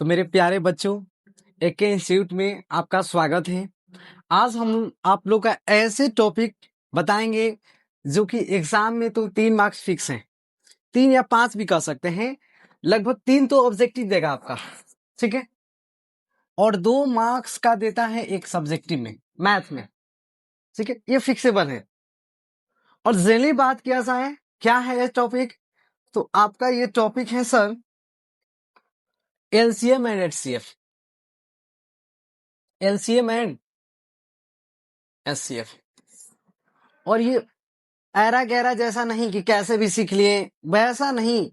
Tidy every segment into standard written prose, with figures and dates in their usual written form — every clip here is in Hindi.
तो मेरे प्यारे बच्चों, एक इंस्टीट्यूट में आपका स्वागत है। आज हम आप लोग का ऐसे टॉपिक बताएंगे जो कि एग्जाम में तो 3 मार्क्स फिक्स हैं, 3 या 5 भी कह सकते हैं। लगभग 3 तो ऑब्जेक्टिव देगा आपका, ठीक है, और 2 मार्क्स का देता है एक सब्जेक्टिव में, मैथ में, ठीक है। ये फिक्सेबल है। और जनरली बात किया जाए क्या है ये टॉपिक, तो आपका ये टॉपिक है sir LCM and HCF, LCM and HCF. और ये ऐरा गैरा जैसा नहीं कि कैसे भी सीख लिए, वैसा नहीं।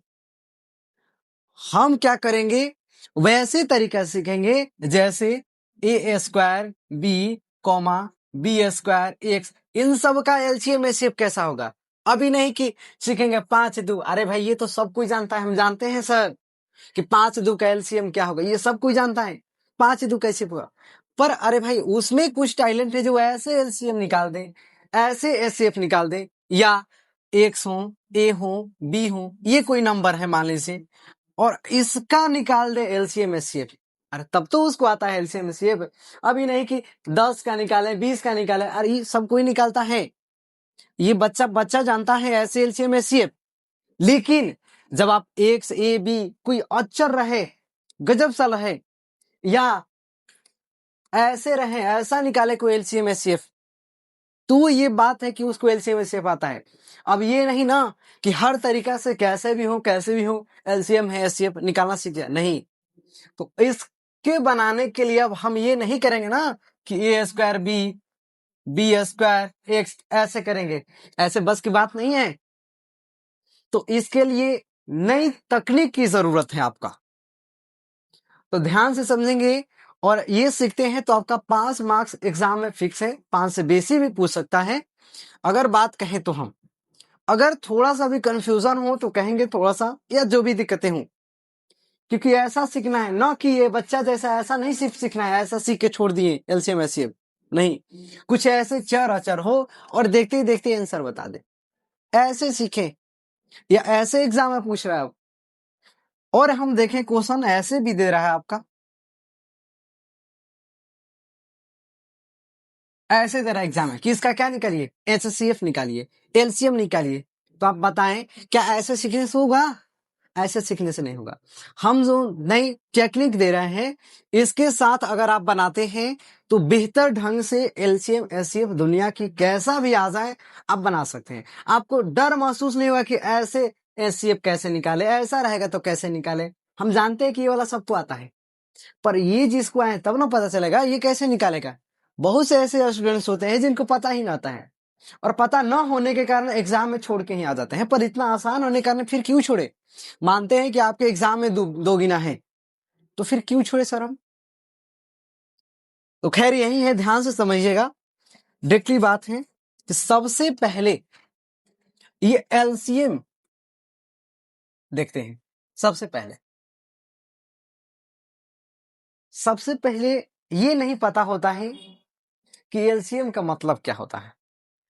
हम क्या करेंगे, वैसे तरीका से सीखेंगे जैसे a square b comma b square x, इन सब का एलसीएम एचसीएफ कैसा होगा। अभी नहीं कि सीखेंगे 5 2, अरे भाई ये तो सब कोई जानता है, हम जानते हैं सर कि 5 2 का एलसीएम क्या होगा, ये सब कोई जानता है 5 2 कैसे होगा। पर अरे भाई उसमें कुछ टैलेंट है जो ऐसे एलसीएम निकाल दे, ऐसे एचसीएफ निकाल दे, या एक्स हो, ए हो, बी हो, ये कोई नंबर है मान लीजिए, और इसका निकाल दे एलसीएम एचसीएफ। अरे तब तो उसको आता है एलसीएम एचसीएफ। अभी नहीं कि 10 का निकाले, 20 का निकाले, अरे ये सब कोई निकालता है, ये बच्चा बच्चा जानता है ऐसे एलसीएम एचसीएफ। लेकिन जब आप एक्स ए बी कोई अक्षर रहे, गजब सा रहे, या ऐसे रहे, ऐसा निकाले कोई एलसीएम एचसीएफ, तो ये बात है कि उसको एलसीएम एचसीएफ आता है। अब ये नहीं ना कि हर तरीका से कैसे भी हो एलसीएम है एचसीएफ निकालना सीख जाए, नहीं। तो इसके बनाने के लिए अब हम ये नहीं करेंगे ना कि a square b, b square x, ऐसे करेंगे, ऐसे बस की बात नहीं है। तो इसके लिए नई तकनीक की जरूरत है आपका, तो ध्यान से समझेंगे और ये सीखते हैं तो आपका 5 मार्क्स एग्जाम में फिक्स है, 5 से बेसी भी पूछ सकता है। अगर बात कहें तो हम, अगर थोड़ा सा भी कंफ्यूजन हो तो कहेंगे थोड़ा सा, या जो भी दिक्कतें हों, क्योंकि ऐसा सीखना है ना कि ये बच्चा जैसा ऐसा नहीं सिर्फ सीखना है ऐसा सीख के छोड़ दिए एलसीएम एचसीएफ, नहीं। कुछ ऐसे चर अचर हो और देखते ही देखते आंसर बता दे, ऐसे सीखे, या ऐसे एग्जाम में पूछ रहा है। और हम देखें क्वेश्चन ऐसे भी दे रहा है आपका, ऐसे दे रहा एग्जाम है कि इसका क्या निकालिए, एचसीएफ निकालिए, एलसीएम निकालिए। तो आप बताएं क्या ऐसे सीखने से होगा? ऐसे सीखने से नहीं होगा। हम जो नई टेक्निक दे रहे हैं इसके साथ अगर आप बनाते हैं तो बेहतर ढंग से एलसीएम एचसीएफ दुनिया की कैसा भी आ जाए आप बना सकते हैं। आपको डर महसूस नहीं होगा कि ऐसे एचसीएफ कैसे निकाले, ऐसा रहेगा तो कैसे निकाले। हम जानते हैं कि ये वाला सबको आता है, पर ये जिसको आए तब ना पता चलेगा ये कैसे निकालेगा। बहुत से ऐसे स्टूडेंट्स होते हैं जिनको पता ही ना आता है, और पता न होने के कारण एग्जाम में छोड़ के ही आ जाते हैं। पर इतना आसान होने के कारण फिर क्यों छोड़े? मानते हैं कि आपके एग्जाम में दो गिना है, तो फिर क्यों छोड़े सर हम? तो खैर यही है, ध्यान से समझिएगा। डायरेक्टली बात है कि सबसे पहले ये एलसीएम देखते हैं। सबसे पहले ये नहीं पता होता है कि एलसीएम का मतलब क्या होता है।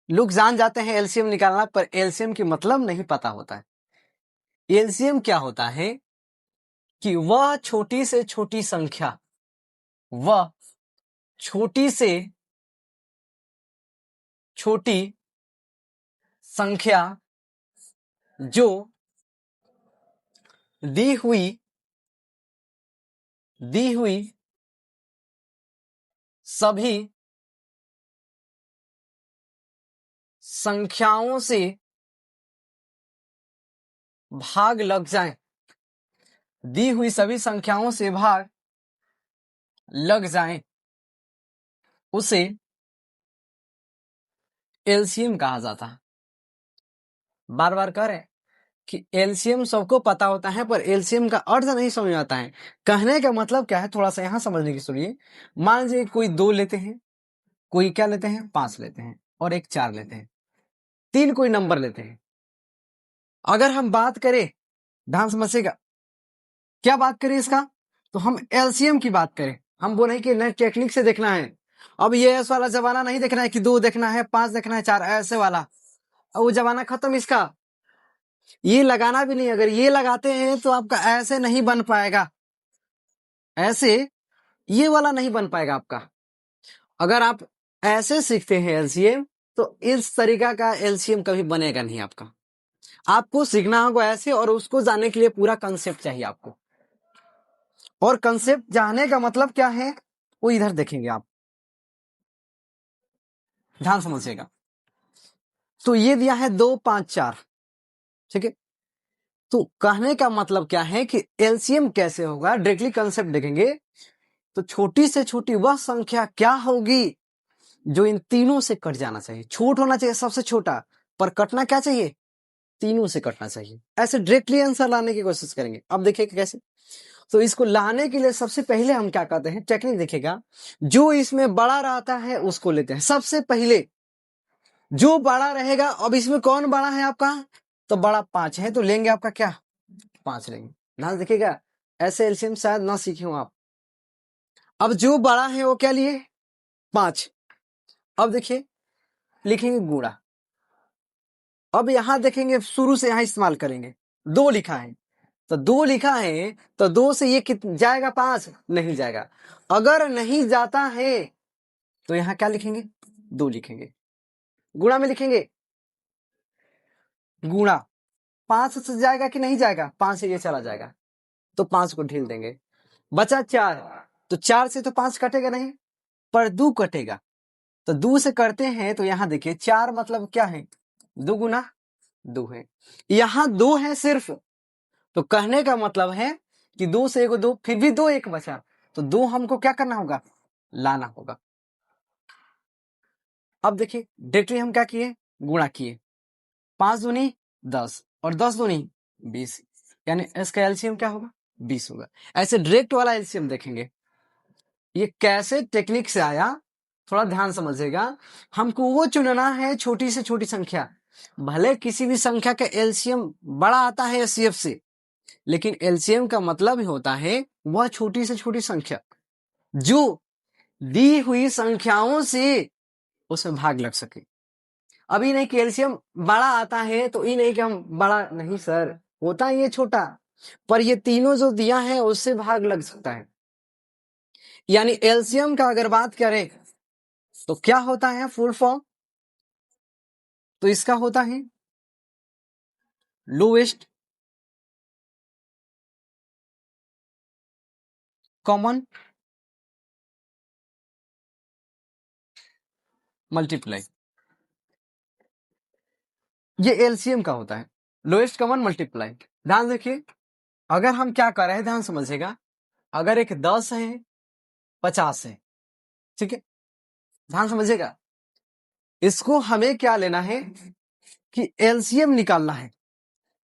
लोग जान जाते हैं एलसीएम निकालना, पर एलसीएम की मतलब नहीं पता होता है। एलसीएम क्या होता है कि वह छोटी से छोटी संख्या, वह छोटी से छोटी संख्या जो दी हुई सभी संख्याओं से भाग लग जाए, दी हुई सभी संख्याओं से भाग लग जाए, उसे एलसीएम कहा जाता है। बार बार कह रहे कि एलसीएम सबको पता होता है, पर एलसीएम का अर्थ नहीं समझ आता है। कहने का मतलब क्या है, थोड़ा सा यहां समझने की सुनिए। मान लीजिए कोई 2 लेते हैं, कोई क्या लेते हैं 5 लेते हैं, और एक 4 लेते हैं, 3 कोई नंबर लेते हैं। अगर हम बात करें, ध्यान समझिएगा, क्या बात करें इसका, तो हम एलसीएम की बात करें। हम बोले कि नए टेक्निक से देखना है। अब ये ऐसा वाला जमाना नहीं देखना है कि 2 देखना है, 5 देखना है, 4, ऐसे वाला वो जमाना खत्म इसका। ये लगाना भी नहीं, अगर ये लगाते हैं तो आपका ऐसे नहीं बन पाएगा। ऐसे ये वाला नहीं बन पाएगा आपका। अगर आप ऐसे सीखते हैं एलसीएम तो इस तरीका का एलसीएम कभी बनेगा नहीं आपका। आपको सीखना होगा ऐसे, और उसको जानने के लिए पूरा कंसेप्ट चाहिए आपको। और कंसेप्ट जानने का मतलब क्या है वो इधर देखेंगे आप, ध्यान समझिएगा। तो ये दिया है 2 5 4, ठीक है। तो कहने का मतलब क्या है कि एलसीएम कैसे होगा, डायरेक्टली कंसेप्ट देखेंगे तो छोटी से छोटी वह संख्या क्या होगी जो इन तीनों से कट जाना चाहिए। छोट होना चाहिए सबसे छोटा, पर कटना क्या चाहिए, तीनों से कटना चाहिए। ऐसे डायरेक्टली आंसर लाने की कोशिश करेंगे। अब देखिए कैसे। तो इसको लाने के लिए सबसे पहले हम क्या करते हैं, टेक्निक देखिएगा। जो इसमें बड़ा रहता है उसको लेते हैं सबसे पहले, जो बड़ा रहेगा। अब इसमें कौन बड़ा है आपका, तो बड़ा 5 है, तो लेंगे आपका क्या, 5 लेंगे। ध्यान देखिएगा, ऐसे एलसीएम शायद ना सीखे हो आप। अब जो बड़ा है वो क्या लिए, 5। अब देखिए लिखेंगे गुणा। अब यहां देखेंगे शुरू से यहां इस्तेमाल करेंगे, 2 लिखा है तो 2 लिखा है तो 2 से ये जाएगा 5, नहीं जाएगा। अगर नहीं जाता है तो यहां क्या लिखेंगे, 2 लिखेंगे। गुणा में लिखेंगे गुणा, 5 से जाएगा कि नहीं जाएगा, 5 से ये चला जाएगा तो 5 को ढील देंगे। बचा 4, तो 4 से तो 5 कटेगा नहीं, पर 2 कटेगा। तो 2 से करते हैं तो यहां देखिए 4 मतलब क्या है, 2 गुना 2 है। यहां 2 है सिर्फ, तो कहने का मतलब है कि 2 से 1 2, फिर भी 2 1 बचा, तो 2 हमको क्या करना होगा, लाना होगा। अब देखिए डायरेक्टली हम क्या किए, गुणा किए। 5 दूनी 10 और 10 दूनी 20, यानी इसका एलसीएम क्या होगा, 20 होगा। ऐसे डायरेक्ट वाला एलसीएम देखेंगे। ये कैसे टेक्निक से आया, थोड़ा ध्यान समझिएगा। हमको वो चुनना है छोटी से छोटी संख्या। भले किसी भी संख्या का एलसीएम बड़ा आता है एचसीएफ से, लेकिन एलसीएम का मतलब ही होता है वह छोटी से छोटी संख्या जो दी हुई संख्याओं से उसमें भाग लग सके। अभी नहीं कि एलसीएम बड़ा आता है तो ये नहीं कि हम बड़ा नहीं सर, होता है ये छोटा, पर ये तीनों जो दिया है उससे भाग लग सकता है। यानी एलसीएम का अगर बात करें तो क्या होता है फुल फॉर्म, तो इसका होता है लोएस्ट कॉमन मल्टीप्लाई। ये एलसीएम का होता है, लोएस्ट कॉमन मल्टीप्लाई। ध्यान देखिए, अगर हम क्या कर रहे हैं, ध्यान समझिएगा। अगर एक 10 है 50 है, ठीक है, ध्यान समझिएगा। इसको हमें क्या लेना है कि एलसीएम निकालना है।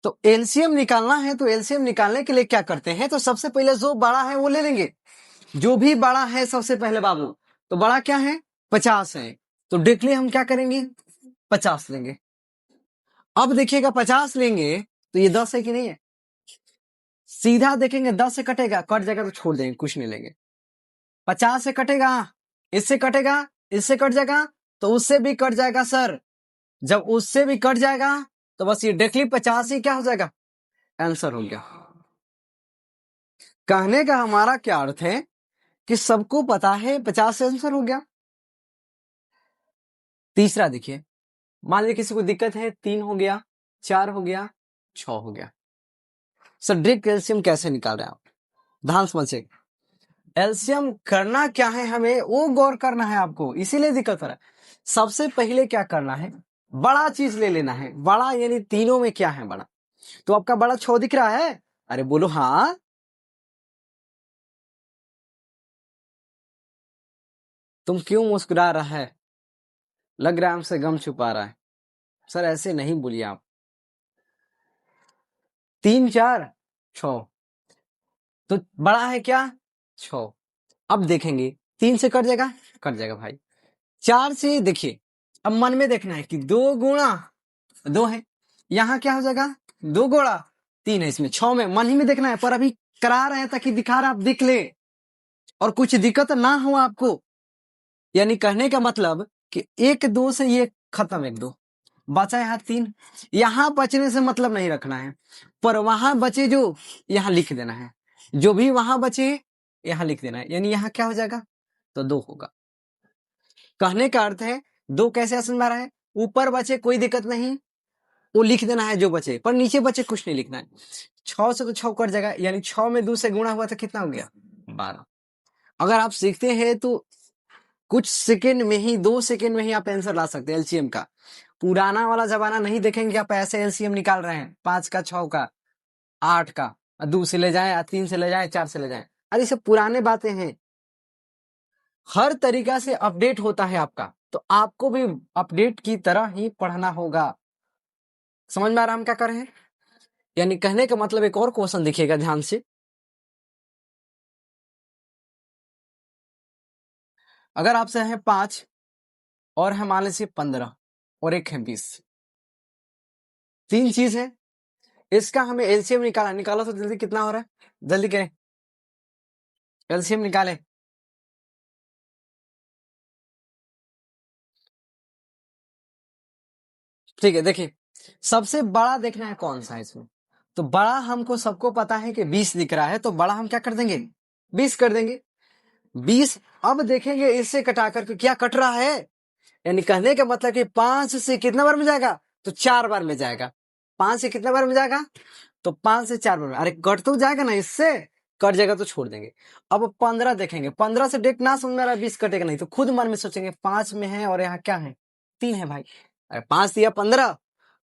तो एलसीएम निकालना है तो एलसीएम निकालने के लिए क्या करते हैं, तो सबसे पहले जो बड़ा है वो ले लेंगे। जो भी बड़ा है सबसे पहले बाबू, तो बड़ा क्या है 50 है, तो डायरेक्टली हम क्या करेंगे 50 लेंगे। अब देखिएगा 50 लेंगे तो ये 10 है कि नहीं है, सीधा देखेंगे 10 से कटेगा, कट जाएगा तो छोड़ देंगे, कुछ नहीं लेंगे। 50 से कटेगा, इससे कटेगा, इससे कट जाएगा, तो उससे भी कट जाएगा सर। जब उससे भी कट जाएगा तो बस ये डायरेक्टली 50 ही क्या हो जाएगा, आंसर हो गया। कहने का हमारा क्या अर्थ है कि सबको पता है 50 से आंसर हो गया। तीसरा देखिए, मान लीजिए किसी को दिक्कत है, 3 हो गया, 4 हो गया, 6 हो गया। सर डायरेक्ट एलसीएम कैसे निकाल रहे हैं आप, ध्यान समझिए। एलसीएम करना क्या है, हमें वो गौर करना है आपको, इसीलिए दिक्कत हो रहा है। सबसे पहले क्या करना है, बड़ा चीज ले लेना है। बड़ा यानी तीनों में क्या है बड़ा, तो आपका बड़ा 6 दिख रहा है, अरे बोलो हाँ। तुम क्यों मुस्कुरा रहा है, लग रहा है हमसे गम छुपा रहा है। सर ऐसे नहीं बोलिए आप। 3 4 6, तो बड़ा है क्या 6। अब देखेंगे 3 से कट जाएगा, कट जाएगा भाई। 4 से देखिए, अब मन में देखना है कि 2 गुणा 2 है, यहां क्या हो जाएगा 2 गुणा 3 है, इसमें 6 में मन ही में देखना है, पर अभी करा रहे हैं ताकि दिखा रहा आप दिख ले और कुछ दिक्कत ना हो आपको। यानी कहने का मतलब कि 1 2 से ये खत्म, 1 2 बचा, यहाँ 3, यहां बचने से मतलब नहीं रखना है, पर वहां बचे जो यहां लिख देना है। जो भी वहां बचे यहाँ लिख देना है, यानी यहाँ क्या हो जाएगा, तो 2 होगा। कहने का अर्थ है 2 कैसे समझ में आ रहा है, ऊपर बचे कोई दिक्कत नहीं, वो लिख देना है जो बचे, पर नीचे बचे कुछ नहीं लिखना है। 6 से तो 6 कट जाएगा, यानी 6 में 2 से गुणा हुआ तो कितना हो गया, 12। अगर आप सीखते हैं तो कुछ सेकंड में ही, 2 सेकंड में ही आप आंसर ला सकते हैं एलसीएम का। पुराना वाला जमाना नहीं देखेंगे आप ऐसे एलसीएम निकाल रहे हैं, 5 का, 6 का, 8 का, 2 से ले जाए, 3 से ले जाए, 4 से ले जाए, अरे सब पुराने बातें हैं। हर तरीका से अपडेट होता है आपका, तो आपको भी अपडेट की तरह ही पढ़ना होगा। समझ में आ रहा हम क्या कर रहे हैं, यानी कहने का मतलब एक और क्वेश्चन देखिएगा ध्यान से। अगर आपसे है 5 और है मान लीजिए 15 और एक है 20, 3 चीज है, इसका हमें एलसीएम निकाला, निकालो तो जल्दी कितना हो रहा है, जल्दी करें, एलसीएम निकालें। ठीक है, देखिए सबसे बड़ा देखना है कौन सा है इसमें, तो बड़ा हमको सबको पता है कि 20 दिख रहा है, तो बड़ा हम क्या कर देंगे, 20 कर देंगे। 20 अब देखेंगे इससे कटा करके क्या कट रहा है, यानी कहने का मतलब कि 5 से कितना बार में जाएगा, तो 4 बार में जाएगा। 5 से कितना बार में जाएगा, तो 5 से 4 बार में, अरे कट तो जाएगा ना, इससे कट जाएगा तो छोड़ देंगे। अब 15 देखेंगे, 15 से डेट ना समझ में आ रहा, 20 कटेगा नहीं, तो खुद मन में सोचेंगे 5 में है और यहाँ क्या है, 3 है भाई। अरे 5 दिया 15,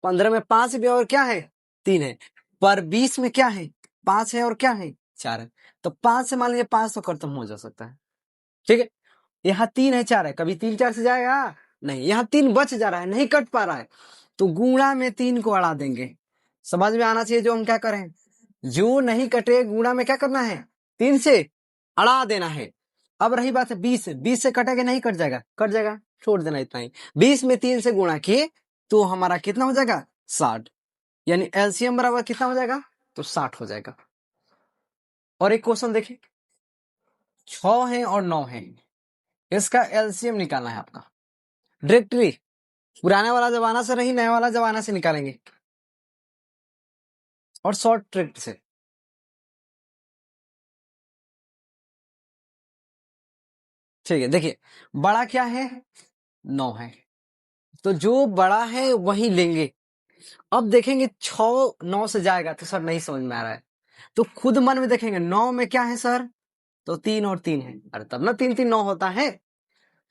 15 में 5 भी और क्या है, 3 है, पर 20 में क्या है, 5 है और क्या है, 4 है, तो 5 से मान लीजिए 5 तो खत्म हो जा सकता है। ठीक है, यहाँ 3 है 4 है, कभी 3 4 से जाएगा नहीं, यहाँ 3 बच जा रहा है, नहीं कट पा रहा है, तो गुणा में 3 को अड़ा देंगे। समझ में आना चाहिए जो हम क्या करें, जो नहीं कटे गुणा में क्या करना है, 3 से अड़ा देना है। अब रही बात है 20, 20 से कटेगा नहीं, कट जाएगा, कट जाएगा, छोड़ देना इतना ही। 20 में 3 से गुणा किए तो हमारा कितना हो जाएगा, 60, यानी एलसीएम बराबर कितना हो जाएगा, तो 60 हो जाएगा। और एक क्वेश्चन देखिए, 6 है और 9 है, इसका एलसीएम निकालना है आपका डायरेक्टली, पुराने वाला जमाना से नहीं, नया वाला जमाना से निकालेंगे और शॉर्ट ट्रिक से। ठीक है, देखिए बड़ा क्या है, 9 है, तो जो बड़ा है वही लेंगे। अब देखेंगे 6 9 से जाएगा तो सर नहीं समझ में आ रहा है, तो खुद मन में देखेंगे 9 में क्या है सर, तो 3 और 3 है, अरे तब ना 3 3 9 होता है।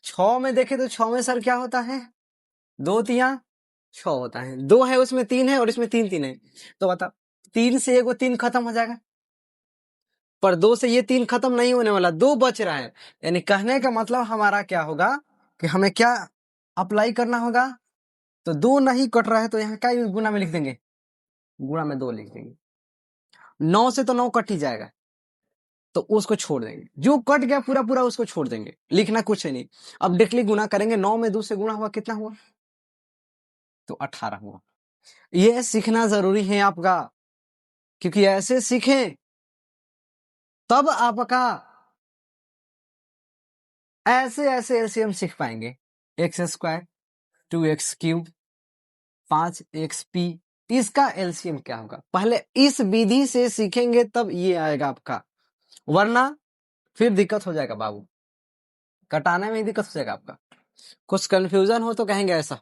6 में देखे तो 6 में सर क्या होता है, 2 3 6 होता है, 2 है उसमें 3 है और इसमें 3 3 है, तो बता 3 से एगो 3 खत्म हो जाएगा, पर 2 से ये 3 खत्म नहीं होने वाला, 2 बच रहा है, यानी कहने का मतलब हमारा क्या होगा कि हमें क्या अप्लाई करना होगा, तो 2 नहीं कट रहा है तो यहाँ क्या गुना में लिख देंगे, गुणा में 2 लिख देंगे। 9 से तो 9 कट ही जाएगा, तो उसको छोड़ देंगे, जो कट गया पूरा पूरा उसको छोड़ देंगे, लिखना कुछ है नहीं। अब डायरेक्टली गुना करेंगे, 9 में 2 से गुणा हुआ कितना हुआ, तो 18 हुआ। ये सीखना जरूरी है आपका, क्योंकि ऐसे सीखें तब आपका ऐसे ऐसे एलसीएम सीख पाएंगे। एक्स स्क्वायर, 2x³ 5xp, इसका एलसीएम क्या होगा, पहले इस विधि से सीखेंगे तब ये आएगा आपका, वरना फिर दिक्कत हो जाएगा बाबू, कटाने में ही दिक्कत हो जाएगा आपका। कुछ कंफ्यूजन हो तो कहेंगे ऐसा,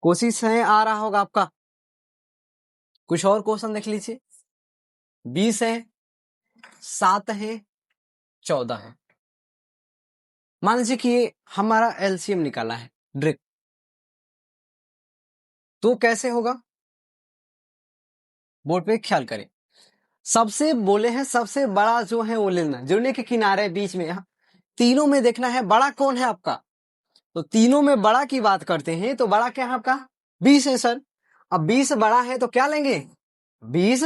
कोशिश है आ रहा होगा आपका। कुछ और क्वेश्चन देख लीजिए, 20 है, 7 है, 14 है, मान लीजिए कि ये हमारा एलसीएम निकाला है डायरेक्ट, तो कैसे होगा, बोर्ड पे ख्याल करें। सबसे बोले हैं सबसे बड़ा जो है वो लेना, जुड़ने के किनारे बीच में, तीनों में देखना है बड़ा कौन है आपका, तो तीनों में बड़ा की बात करते हैं तो बड़ा क्या है आपका, 20 है सर। अब 20 बड़ा है तो क्या लेंगे, 20।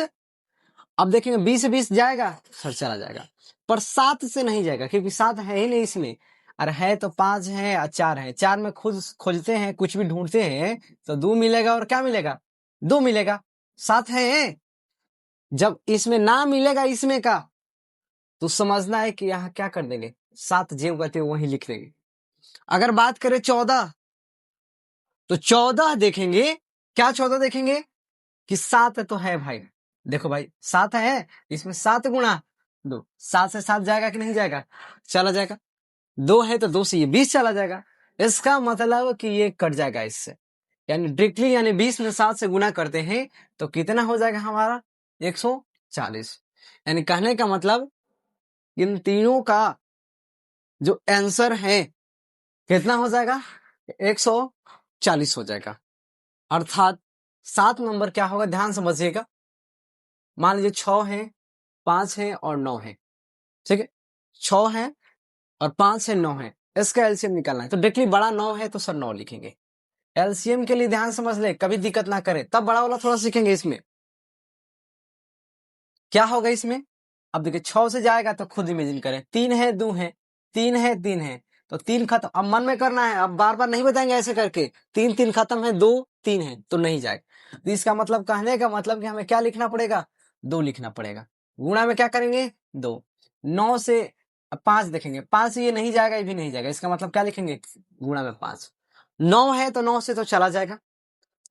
अब देखेंगे 20 से 20 जाएगा सर, चला जाएगा, पर 7 से नहीं जाएगा, क्योंकि 7 है ही नहीं इसमें, अरे है तो 5 है और 4 है, 4 में खुद खोजते हैं, कुछ भी ढूंढते हैं तो 2 मिलेगा और क्या मिलेगा, 2 मिलेगा, 7 है। जब इसमें ना मिलेगा इसमें का, तो समझना है कि यहाँ क्या कर देंगे, 7 जेब कहते वही लिख देंगे। अगर बात करें 14, तो 14 देखेंगे, क्या 14 देखेंगे कि 7 तो है भाई, देखो भाई 7 है, इसमें 7 गुणा 2, 7 से 7 जाएगा कि नहीं जाएगा? चला जाएगा। 2 है तो 2 से ये 20 चला जाएगा। इसका मतलब कि ये कट जाएगा इससे, यानी डायरेक्टली यानी 20 में 7 से गुना करते हैं तो कितना हो जाएगा हमारा? 140। यानी कहने का मतलब इन तीनों का जो आंसर है कितना हो जाएगा? 140 हो जाएगा। अर्थात 7 नंबर क्या होगा? ध्यान समझिएगा। मान लीजिए 6 है, 5 है और 9 है, ठीक है? 6 है और 5 है, 9 है, इसका एलसीएम निकालना है। तो डायरेक्टली बड़ा 9 है तो सर 9 लिखेंगे। एलसीएम के लिए ध्यान समझ ले, कभी दिक्कत ना करे, तब बड़ा वाला थोड़ा सीखेंगे। इसमें क्या होगा? इसमें अब देखिए 6 से जाएगा तो खुद इमेजिन करें, 3 है 2 है, 3 है 3 है, तो 3 खत्म। अब मन में करना है, अब बार बार नहीं बताएंगे ऐसे करके। 3 3 खत्म है, 2 3 है तो नहीं जाएगा। तो इसका मतलब, कहने का मतलब कि हमें क्या लिखना पड़ेगा? 2 लिखना पड़ेगा। गुणा में क्या करेंगे? 2। 9 से 5 देखेंगे, 5 से ये नहीं जाएगा, ये भी नहीं जाएगा। इसका मतलब क्या लिखेंगे? गुणा में 5। 9 है तो 9 से तो चला जाएगा,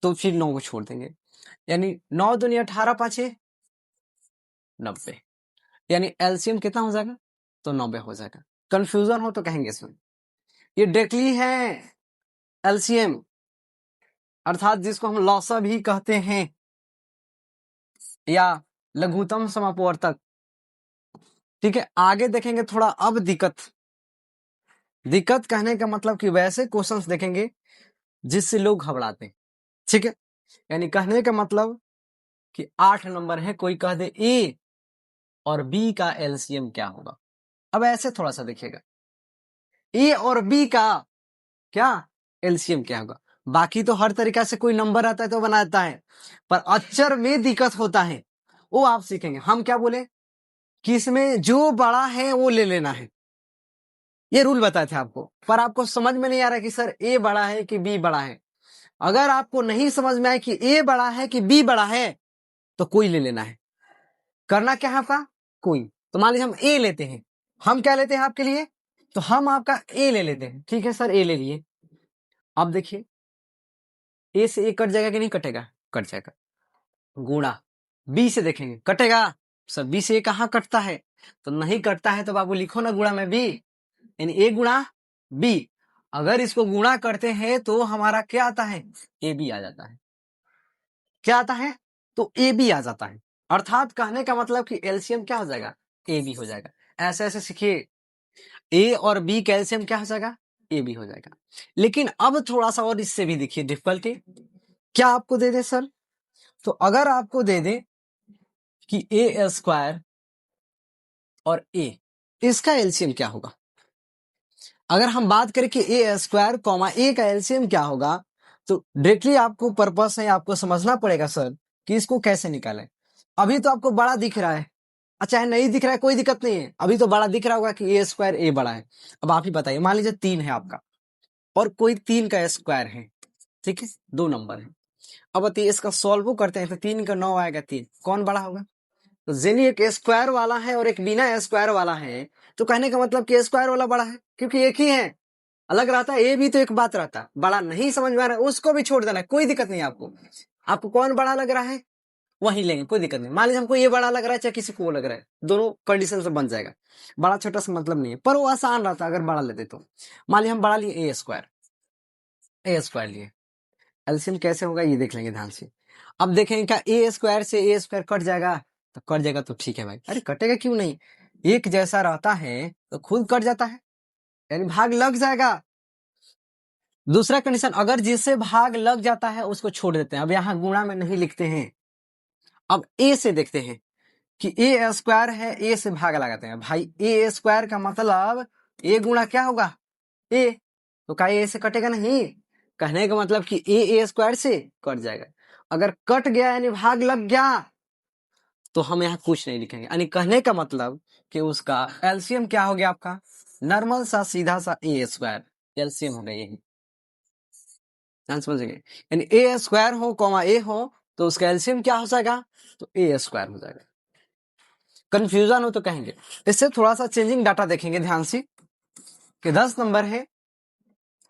तो फिर 9 को छोड़ देंगे। यानी 9 दूनी 18, 5 90। यानी एलसीएम कितना हो जाएगा? तो 90 हो जाएगा। कंफ्यूजन हो तो कहेंगे इसमें। ये डायरेक्टली है एलसीएम, अर्थात जिसको हम लॉसा भी कहते हैं या लघुत्तम समापवर्तक। ठीक है, आगे देखेंगे थोड़ा अब दिक्कत कहने का मतलब कि वैसे क्वेश्चंस देखेंगे जिससे लोग घबराते हैं। ठीक है, यानी कहने का मतलब कि 8 नंबर है, कोई कह दे ए और बी का एलसीएम क्या होगा। अब ऐसे थोड़ा सा देखिएगा, ए और बी का क्या एलसीएम क्या होगा। बाकी तो हर तरीका से कोई नंबर आता है तो बनाता है, पर अक्षर में दिक्कत होता है, वो आप सीखेंगे। हम क्या बोले कि इसमें जो बड़ा है वो ले लेना है, ये रूल बताए थे आपको, पर आपको समझ में नहीं आ रहा कि सर ए बड़ा है कि बी बड़ा है। अगर आपको नहीं समझ में आए कि ए बड़ा है कि बी बड़ा है तो कोई ले लेना है। करना क्या है आपका? कोई। तो मान लीजिए हम ए लेते हैं, हम क्या लेते हैं आपके लिए? तो हम आपका ए ले लेते हैं। ठीक है सर, ए ले लिए। अब देखिए ए से ए कट जाएगा कि नहीं कटेगा? कट जाएगा। गुणा बी से देखेंगे, कटेगा? सर बी से ए कहाँ कटता है? तो नहीं कटता है तो बाबू लिखो ना गुणा में बी, यानी ए गुणा बी। अगर इसको गुणा करते हैं तो हमारा क्या आता है? ए बी आ जाता है। क्या आता है? तो ए बी आ जाता है। अर्थात कहने का मतलब कि एलसीएम क्या हो जाएगा? ए बी हो जाएगा। ऐसे ऐसे सीखिए, ए और बी कैल्शियम क्या हो जाएगा? ए बी हो जाएगा। लेकिन अब थोड़ा सा और इससे भी देखिए डिफिकल्टी। क्या आपको दे दे सर? तो अगर आपको दे दे कि ए स्क्वायर और ए, इसका एलसीएम क्या होगा? अगर हम बात करें कि ए स्क्वायर कॉमा ए का एलसीएम क्या होगा, तो डायरेक्टली आपको पर्पस है, आपको समझना पड़ेगा सर कि इसको कैसे निकालें। अभी तो आपको बड़ा दिख रहा है, अच्छा है नहीं दिख रहा है कोई दिक्कत नहीं है, अभी तो बड़ा दिख रहा होगा कि ए स्क्वायर ए बड़ा है। अब आप ही बताइए, मान लीजिए 3 है आपका और कोई 3 का स्क्वायर है, ठीक है, 2 नंबर है। अब बताइए इसका सॉल्व करते हैं तो 3 का 9 आएगा, 3 कौन बड़ा होगा? तो जेनी एक स्क्वायर वाला है और एक बिना स्क्वायर वाला है, तो कहने का मतलब कि स्क्वायर वाला बड़ा है, क्योंकि एक ही है। अलग रहता है ए भी तो एक बात रहता है, बड़ा नहीं समझ में आ रहा है उसको भी छोड़ देना है, कोई दिक्कत नहीं आपको। आपको कौन बड़ा लग रहा है वही लेंगे, कोई दिक्कत नहीं। मान लीजिए हमको ये बड़ा लग रहा है चाहे किसी को वो लग रहा है, दोनों कंडीशन से बन जाएगा। बड़ा छोटा से मतलब नहीं है, पर वो आसान रहता है अगर बड़ा लेते तो। मान लीजिए हम बड़ा लिए ए स्क्वायर लिए, एलसीएम कैसे होगा ये देख लेंगे ध्यान से। अब देखेंगे क्या ए स्क्वायर से ए स्क्वायर कट जाएगा? तो कट जाएगा तो ठीक है भाई, अरे कटेगा क्यों नहीं, एक जैसा रहता है तो खुद कट जाता है, यानी भाग लग जाएगा। दूसरा कंडीशन, अगर जिससे भाग लग जाता है उसको छोड़ देते हैं। अब यहाँ गुणा में नहीं लिखते हैं। अब ए से देखते हैं कि ए स्क्वायर है, ए से भाग लगाते हैं भाई। ए स्क्वायर का मतलब ए गुणा क्या होगा? ए, तो क्या ए से कटेगा नहीं? कहने का मतलब कि ए स्क्वायर से कट जाएगा। अगर कट गया यानी भाग लग गया तो हम यहाँ कुछ नहीं लिखेंगे, यानी कहने का मतलब कि उसका एलसीएम क्या हो गया आपका? नॉर्मल सा सीधा सा ए स्क्वायर एलसीएम हो गया यही। ध्यान समझेंगे, यानी ए स्क्वायर हो कॉमा ए हो तो उसका एलसीएम क्या हो जाएगा? तो ए स्क्वायर हो जाएगा। कंफ्यूजन हो तो कहेंगे। इससे थोड़ा सा चेंजिंग डाटा देखेंगे ध्यान से कि 10 नंबर है,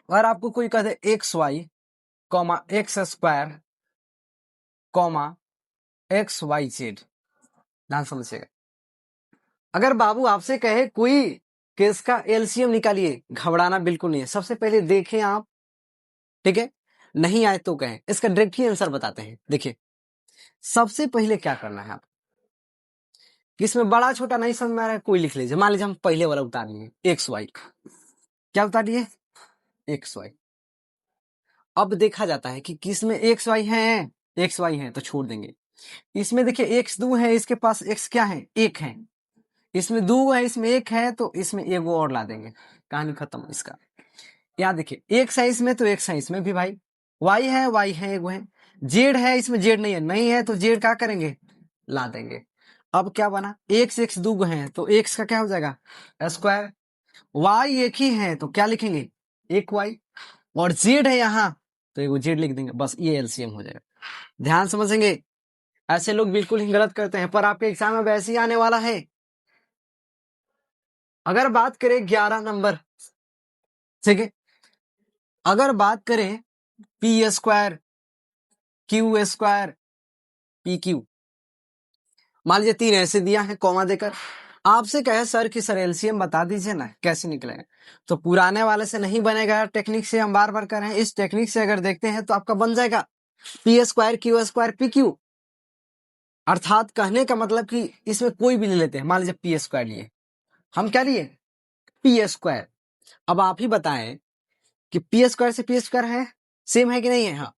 अगर आपको कोई कहते X Y comma X square comma X Y Z, ध्यान समझिएगा। अगर बाबू आपसे कहे कोई केस का एलसीएम निकालिए, घबराना बिल्कुल नहीं है, सबसे पहले देखें आप, ठीक है, नहीं आए तो कहें, इसका डायरेक्ट ही आंसर बताते हैं। देखिए सबसे पहले क्या करना है आप, किसमें बड़ा छोटा नहीं समझ में आ रहा है कोई लिख लीजिए। मान लीजिए हम पहले वाला उतार लिए एक्स वाई, क्या उतार लिए एक्स वाई। अब देखा जाता है कि किसमें एक्स वाई है, एक्स वाई है तो छोड़ देंगे। इसमें देखिए एक्स दो है, इसके पास एक्स क्या है, एक है। इसमें दो है, इसमें एक है, तो इसमें एक और ला देंगे, कहानी खत्म इसका। यहाँ देखिए एक्स है इसमें तो एक्स है इसमें भी भाई, वाई है एक है, जेड है इसमें जेड नहीं है, नहीं है तो जेड क्या करेंगे, ला देंगे। अब क्या बना, एक्स एक्स दो है तो एक्स का क्या हो जाएगा स्क्वायर, वाई एक ही है तो क्या लिखेंगे एक वाई, और जेड है यहाँ तो एक जेड लिख देंगे, बस ये एलसीएम हो जाएगा। ध्यान समझेंगे, ऐसे लोग बिल्कुल ही गलत करते हैं, पर आपके एग्जाम में वैसे ही आने वाला है। अगर बात करें 11 नंबर, ठीक है, अगर बात करें P square Q square p Q, मान लीजिए तीन ऐसे दिया है कॉमा देकर, आपसे कहे सर कि सर एलसीएम बता दीजिए ना कैसे निकलेगा, तो पुराने वाले से नहीं बनेगा, टेक्निक से हम बार बार कर रहे हैं, इस टेक्निक से अगर देखते हैं तो आपका बन जाएगा पी स्क्वायर पी क्यू। अर्थात कहने का मतलब कि इसमें कोई भी ले लेते हैं, मान लीजिए पी स्क्वायर लिए, हम क्या लिए पी स्क्वायर। अब आप ही बताएं कि पी स्क्वायर से पी स्क्वायर है सेम है कि नहीं है, हाँ।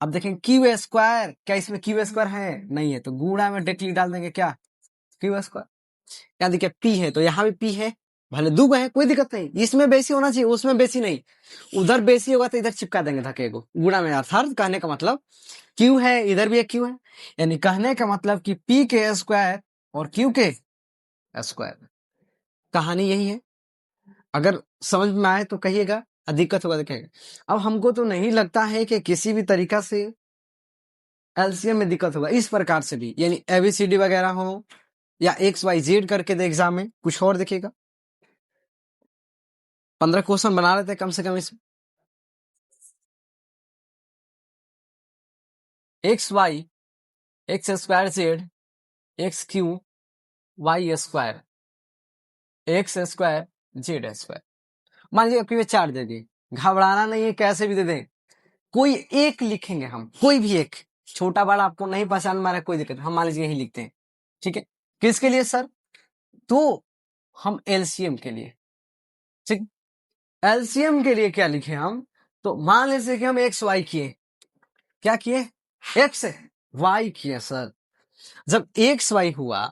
अब देखें क्यू स्क्वायर, क्या इसमें क्यू स्क्वायर है, नहीं है, तो गुणा में डायरेक्टली डाल देंगे क्या क्यू स्क्वायर। यहाँ देखिए पी है तो यहाँ भी पी है, भले दो है कोई दिक्कत नहीं, इसमें बेसी होना चाहिए उसमें बेसी नहीं, उधर बेसी होगा तो इधर चिपका देंगे धक्के को गुणा में। अर्थात कहने का मतलब क्यू है इधर भी एक क्यू है, यानी कहने का मतलब कि पी के स्क्वायर और क्यू के स्क्वायर, कहानी यही है। अगर समझ में आए तो कहिएगा, दिक्कत होगा तो कहिएगा। अब हमको तो नहीं लगता है कि किसी भी तरीका से एलसीएम में दिक्कत होगा इस प्रकार से भी, यानी एबीसीडी वगैरह हो या एक्स वाई जेड करके दे एग्जाम में, कुछ और दिखेगा। 15 क्वेश्चन बना लेते हैं कम से कम इसमें। X Y X square Z X Q Y square X square Z square. मान लीजिए आपके चार दे दिए, घबराना नहीं है, कैसे भी दे दें, कोई एक लिखेंगे हम, कोई भी एक, छोटा बड़ा आपको नहीं पहचान में आ रहा है कोई दिक्कत, हम मान लीजिए यही लिखते हैं, ठीक है। किसके लिए सर, तो हम एलसीएम के लिए, ठीक, एलसीएम के लिए क्या लिखे हम, तो मान लीजिए कि हम एक्स वाई किए, क्या किए एक्स वाई किए सर। जब एक्स वाई हुआ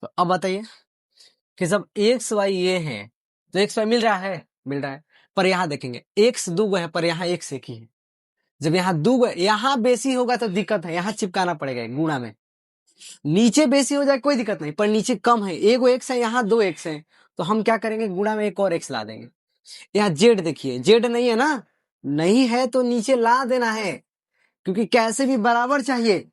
तो अब बताइए कि जब एक्स वाई ये है तो एक्स वाई मिल रहा है, मिल रहा है, पर यहां देखेंगे एक्स दो है पर यहाँ एक्स एक ही है। जब यहाँ दो यहाँ बेसी होगा तो दिक्कत है, यहाँ चिपकाना पड़ेगा गुणा में। नीचे बेसी हो जाए कोई दिक्कत नहीं, पर नीचे कम है, एक एक्स है यहाँ दो एक्स है, तो हम क्या करेंगे गुणा में एक और एक्स ला देंगे। यहाँ जेड देखिए, जेड नहीं है ना, नहीं है तो नीचे ला देना है, क्योंकि कैसे भी बराबर चाहिए।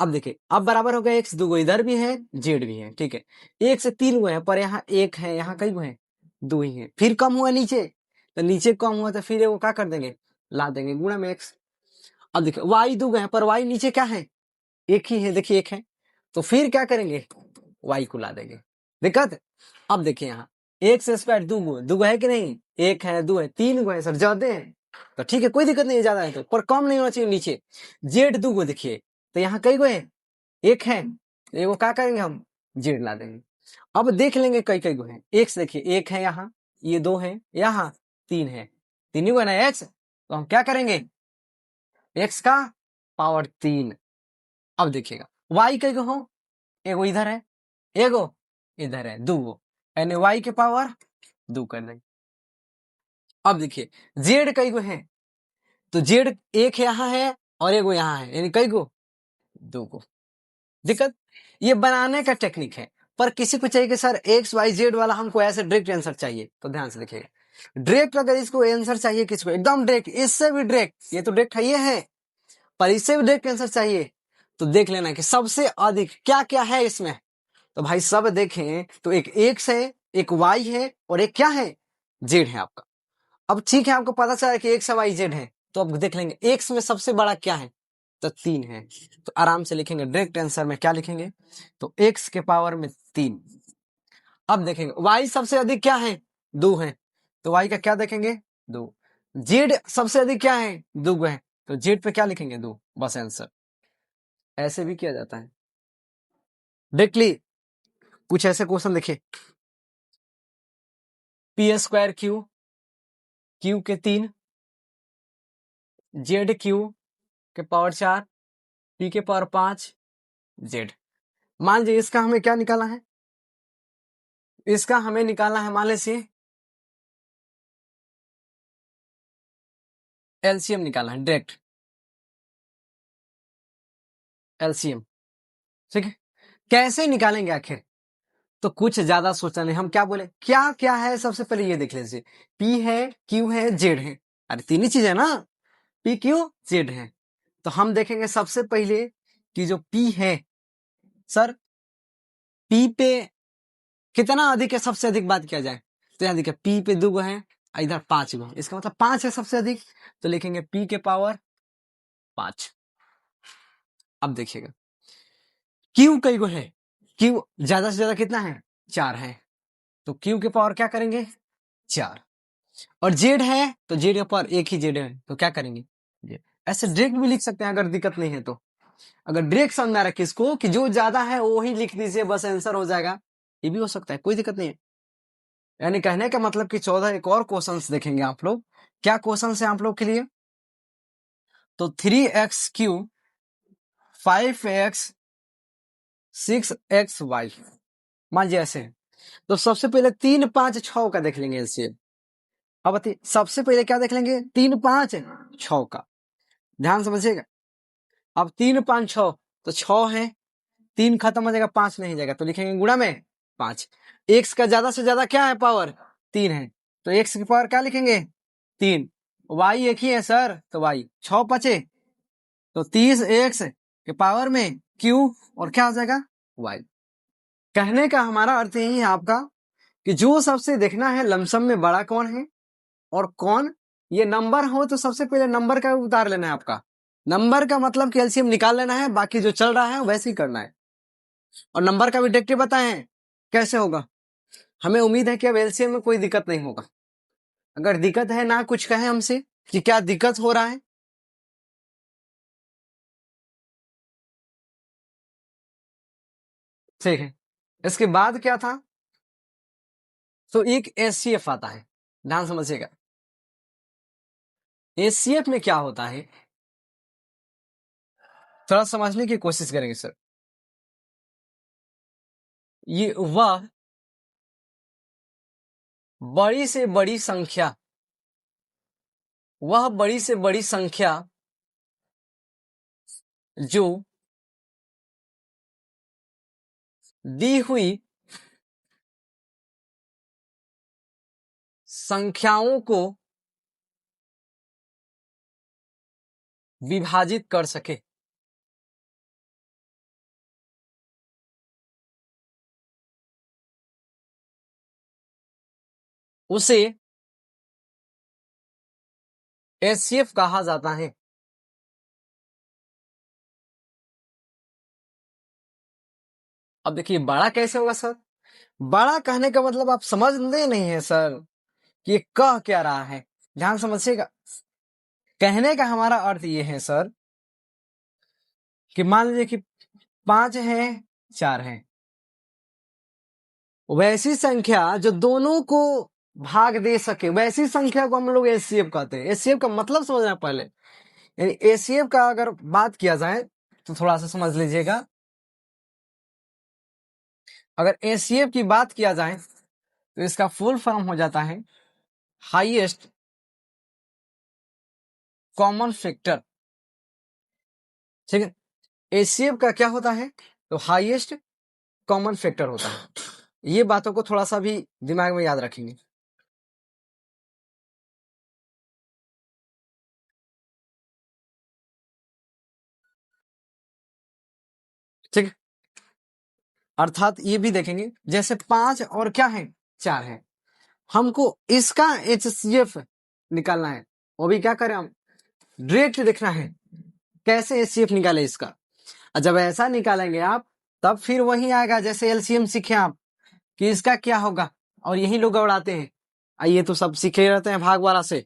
अब देखिए अब बराबर हो गया, एक्स दो इधर भी है जेड भी है, ठीक है, एक से तीन गो है पर यहाँ एक है, यहाँ कई गो है दो ही है, फिर कम हुआ नीचे, तो नीचे कम हुआ तो फिर वो क्या कर देंगे ला देंगे गुणा में एक्स। अब देखिए वाई दो है पर वाई नीचे क्या है एक ही है, देखिए एक है, तो फिर क्या करेंगे वाई को ला देंगे, दिक्कत। अब देखिए यहाँ एक्स स्क्वायर दो है कि नहीं, एक है दो है तीन गो है सर, ज्यादा है तो ठीक है कोई दिक्कत नहीं है, ज्यादा है तो, पर कम नहीं होना चाहिए नीचे। जेड दो देखिए तो यहाँ कई गो है एक है, वो क्या करेंगे हम जेड ला देंगे। अब देख लेंगे कई कई गो है, एक्स देखिए एक है यहाँ, ये दो है यहाँ, तीन है, तीन ही गो है ना एक्स, तो हम क्या करेंगे एक्स का पावर तीन। अब देखिएगा वाई कई गो हो, एगो इधर है एगो इधर है दो गो, यानी वाई के पावर दो कर देंगे। अब देखिए जेड कई गो है, तो जेड एक यहाँ है और एगो यहाँ है, यानी कई गो दो गो। दिक्कत ये बनाने का टेक्निक है, पर किसी को चाहिए कि सर एक्स वाई जेड वाला हमको ऐसे डायरेक्ट आंसर चाहिए, तो ध्यान से देखिएगा डायरेक्ट अगर इसको आंसर चाहिए किसको एकदम डायरेक्ट, इससे भी डायरेक्ट, ये तो डायरेक्ट है पर इससे भी डायरेक्ट आंसर चाहिए, तो देख लेना कि सबसे अधिक क्या क्या है इसमें। तो भाई सब देखें तो एक एक्स है एक वाई है और एक क्या है जेड है आपका। अब ठीक है आपको पता चला कि एक्स वाई जेड है, तो अब देख लेंगे एक्स में सबसे बड़ा क्या है, तो 3 है। तो आराम से लिखेंगे, डायरेक्ट आंसर में क्या लिखेंगे, तो x के पावर में 3। अब देखेंगे y सबसे अधिक क्या है, 2 है, तो y का क्या देखेंगे, 2। z सबसे अधिक क्या है, 2 है, तो z पे क्या लिखेंगे, 2, बस आंसर। ऐसे भी किया जाता है डायरेक्टली। कुछ ऐसे क्वेश्चन देखिए, पी स्क्वायर क्यू, क्यू के 3, जेड क्यू के पावर 4, पी के पावर 5, जेड। मान लीजिए इसका हमें क्या निकालना है, इसका हमें निकालना है, मान लीजिए एलसीएम निकालना है, डायरेक्ट एलसीएम, ठीक है। कैसे निकालेंगे आखिर, तो कुछ ज्यादा सोचना नहीं, हम क्या बोले, क्या क्या है, सबसे पहले ये देख लीजिए, पी है, क्यू है, जेड है, अरे तीन ही चीज है ना, पी क्यू जेड है। तो हम देखेंगे सबसे पहले कि जो पी है, सर पी पे कितना अधिक है, सबसे अधिक बात किया जाए तो यहाँ देखिए पी पे 2 है, इधर 5 है, इसका मतलब 5 है सबसे अधिक, तो लिखेंगे पी के पावर 5। अब देखिएगा क्यू कई गो है, क्यू ज्यादा से ज्यादा कितना है, 4 है, तो क्यू के पावर क्या करेंगे, 4। और जेड है तो जेड के पावर एक ही जेड है, तो क्या करेंगे, जेड। ऐसे डायरेक्ट भी लिख सकते हैं अगर दिक्कत नहीं है तो, अगर डायरेक्ट समझना रखे इसको कि जो ज्यादा है वो ही लिख दीजिए, बस आंसर हो जाएगा, ये भी हो सकता है, कोई दिक्कत नहीं है। यानी कहने का मतलब कि 14 एक और क्वेश्चंस देखेंगे आप लोग। क्या क्वेश्चंस है आप लोग के लिए, तो 3x3, 5x, 6xy, मान लीजिए ऐसे है। तो सबसे पहले 3 5 6 का देख लेंगे एलसीएम। अब बताइए सबसे पहले क्या देख लेंगे, 3 5 6 का, ध्यान समझिएगा। अब 3 5 6, तो 6 है, 3 खत्म हो जाएगा, 5 नहीं जाएगा, तो लिखेंगे गुणा में 5। एक्स का ज्यादा से ज्यादा क्या है, पावर 3 है, तो एक्स की पावर क्या लिखेंगे, 3। वाई एक ही है सर, तो वाई 6 5 तो 30 एक्स के पावर में क्यू, और क्या हो जाएगा, वाई। कहने का हमारा अर्थ यही है आपका कि जो सबसे देखना है लमसम में बड़ा कौन है और कौन, ये नंबर हो तो सबसे पहले नंबर का उतार लेना है आपका, नंबर का मतलब कि एलसीएम निकाल लेना है, बाकी जो चल रहा है वैसे ही करना है। और नंबर का भी डायरेक्टिव बताएं कैसे होगा, हमें उम्मीद है कि अब एलसीएम में कोई दिक्कत नहीं होगा। अगर दिक्कत है ना कुछ कहें हमसे कि क्या दिक्कत हो रहा है, ठीक है। इसके बाद क्या था, तो एक एचसीएफ आता है, ध्यान समझिएगा। एचसीएफ में क्या होता है, थोड़ा समझने की कोशिश करेंगे सर। ये वह बड़ी से बड़ी संख्या, वह बड़ी से बड़ी संख्या जो दी हुई संख्याओं को विभाजित कर सके, उसे एचसीएफ कहा जाता है। अब देखिए बड़ा कैसे होगा सर, बड़ा कहने का मतलब आप समझ नहीं है सर कि ये कह क्या रहा है, ध्यान समझिएगा। कहने का हमारा अर्थ ये है सर कि मान लीजिए कि 5 है 4 है, वैसी संख्या जो दोनों को भाग दे सके, वैसी संख्या को हम लोग एचसीएफ कहते हैं। एचसीएफ का मतलब समझना पहले, यानी एचसीएफ का अगर बात किया जाए तो थोड़ा सा समझ लीजिएगा। अगर एचसीएफ की बात किया जाए तो इसका फुल फॉर्म हो जाता है हाईएस्ट कॉमन फैक्टर, ठीक है। एचसीएफ का क्या होता है, तो हाईएस्ट कॉमन फैक्टर होता है। ये बातों को थोड़ा सा भी दिमाग में याद रखेंगे, ठीक है। अर्थात ये भी देखेंगे जैसे 5 और क्या है, 4 है, हमको इसका एचसीएफ निकालना है, वो भी क्या करें हम, डायरेक्ट देखना है कैसे एचसीएफ निकाले इसका। और जब ऐसा निकालेंगे आप तब फिर वही आएगा जैसे एलसीएम सीखे आप कि इसका क्या होगा, और यही लोग गड़ाते हैं। ये तो सब सीखे रहते हैं भाग वाला से,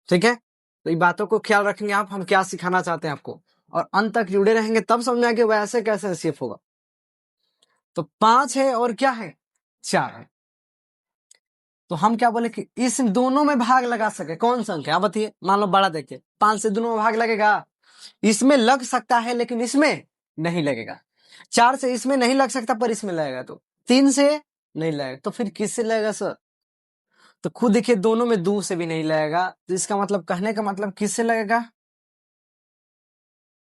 ठीक है। तो इन बातों को ख्याल रखेंगे आप, हम क्या सिखाना चाहते हैं आपको, और अंत तक जुड़े रहेंगे तब समझ में आएगा वैसे कैसे एचसीएफ होगा। तो 5 है और क्या है 4 है, तो हम क्या बोले कि इस दोनों में भाग लगा सके कौन संख्या बताइए। मान लो बड़ा देखिए 5 से दोनों में भाग लगेगा, इसमें लग सकता है लेकिन इसमें नहीं लगेगा। 4 से इसमें नहीं लग सकता पर इसमें लगेगा, तो 3 से नहीं लगेगा, तो फिर किससे लगेगा सर। तो खुद देखिए दोनों में 2 से भी नहीं लगेगा, तो इसका मतलब कहने का मतलब किससे लगेगा,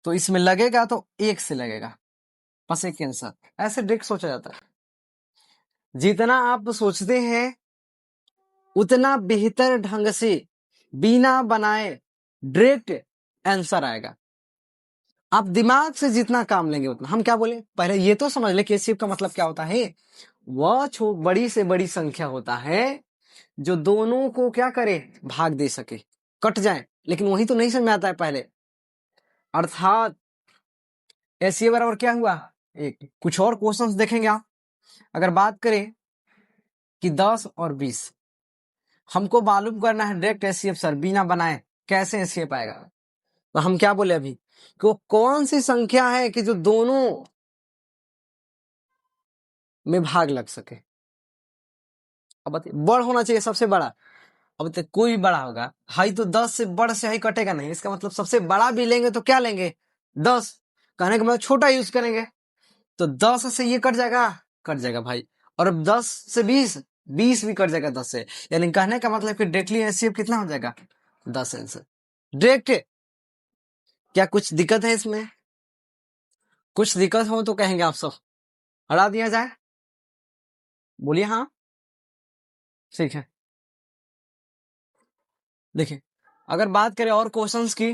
तो इसमें लगेगा तो 1 से लगेगा, बस एक आंसर। ऐसे डायरेक्ट सोचा जाता है, जितना आप सोचते हैं उतना बेहतर ढंग से बिना बनाए डायरेक्ट आंसर आएगा। आप दिमाग से जितना काम लेंगे उतना। हम क्या बोले पहले ये तो समझ ले कि एचसीएफ का मतलब क्या होता है, वह बड़ी से बड़ी संख्या होता है जो दोनों को क्या करे भाग दे सके, कट जाए, लेकिन वही तो नहीं समझ में आता है पहले। अर्थात एचसीएफ बराबर क्या हुआ 1। कुछ और क्वेश्चंस देखेंगे आप। अगर बात करें कि 10 और 20 हमको मालूम करना है डायरेक्ट एचसीएफ सर बिना बनाए कैसे एचसीएफ आएगा, तो हम क्या बोले अभी कि वो कौन सी संख्या है कि जो दोनों में भाग लग सके। अब बताइए बड़ होना चाहिए सबसे बड़ा, अब तो कोई भी बड़ा होगा, हाई तो 10 से बड़ से हाई कटेगा नहीं, इसका मतलब सबसे बड़ा भी लेंगे तो क्या लेंगे 10, कहने का मतलब छोटा यूज करेंगे, तो 10 से ये कट जाएगा भाई। और अब 10 से 20 भी कट जाएगा 10 से, यानी कहने का मतलब कि डायरेक्टली एचसीएफ कितना हो जाएगा 10 आंसर डायरेक्ट। क्या कुछ दिक्कत है इसमें, कुछ दिक्कत हो तो कहेंगे आप सब हटा दिया जाए, बोलिए हाँ ठीक है। देखिए अगर बात करें और क्वेश्चंस की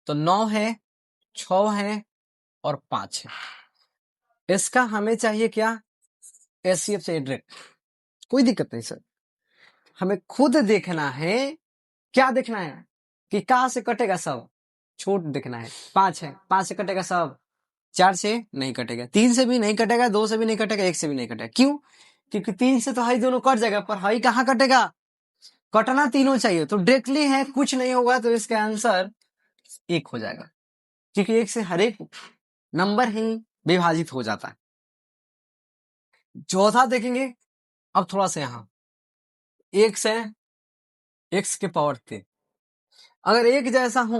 तो 9 है 6 है और 5 है। इसका हमें चाहिए क्या एचसीएफ से डायरेक्ट, कोई दिक्कत नहीं सर। हमें खुद देखना है, क्या देखना है कि कहां से कटेगा सब, छोट देखना है। 5 है 5 से कटेगा सब, 4 से नहीं कटेगा, 3 से भी नहीं कटेगा, 2 से भी नहीं कटेगा, 1 से भी नहीं कटेगा। क्यों, क्योंकि 3 से तो हाई दोनों कट जाएगा, पर हाई कहाँ कटेगा, कटना तीनों चाहिए, तो डायरेक्टली है कुछ नहीं होगा, तो इसका आंसर 1 हो जाएगा, क्योंकि 1 से हर एक नंबर ही विभाजित हो जाता है। चौथा देखेंगे, अब थोड़ा सा यहां 1 से x के पावर 3, अगर एक जैसा हो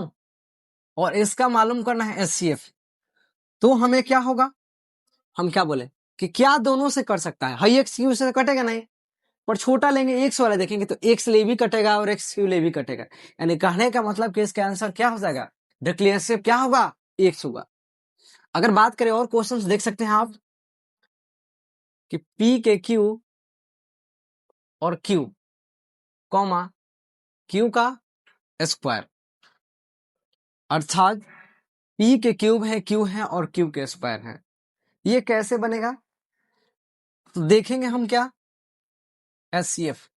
और इसका मालूम करना है एचसीएफ, तो हमें क्या होगा, हम क्या बोले कि क्या दोनों से कर सकता है, हाई एक्स क्यू से कटेगा नहीं, पर छोटा लेंगे एक्स वाला देखेंगे तो एक्स ले भी कटेगा और एक्स क्यू ले भी कटेगा, यानी कहने का मतलब कि इसका आंसर क्या हो जाएगा डायरेक्टली एचसीएफ क्या होगा एक्स होगा। अगर बात करें और क्वेश्चंस देख सकते हैं आप कि पी के क्यू और क्यू कॉमा क्यू का स्क्वायर, अर्थात पी के क्यूब है क्यू है और क्यू के स्क्वायर है, ये कैसे बनेगा, तो देखेंगे हम क्या एचसीएफ,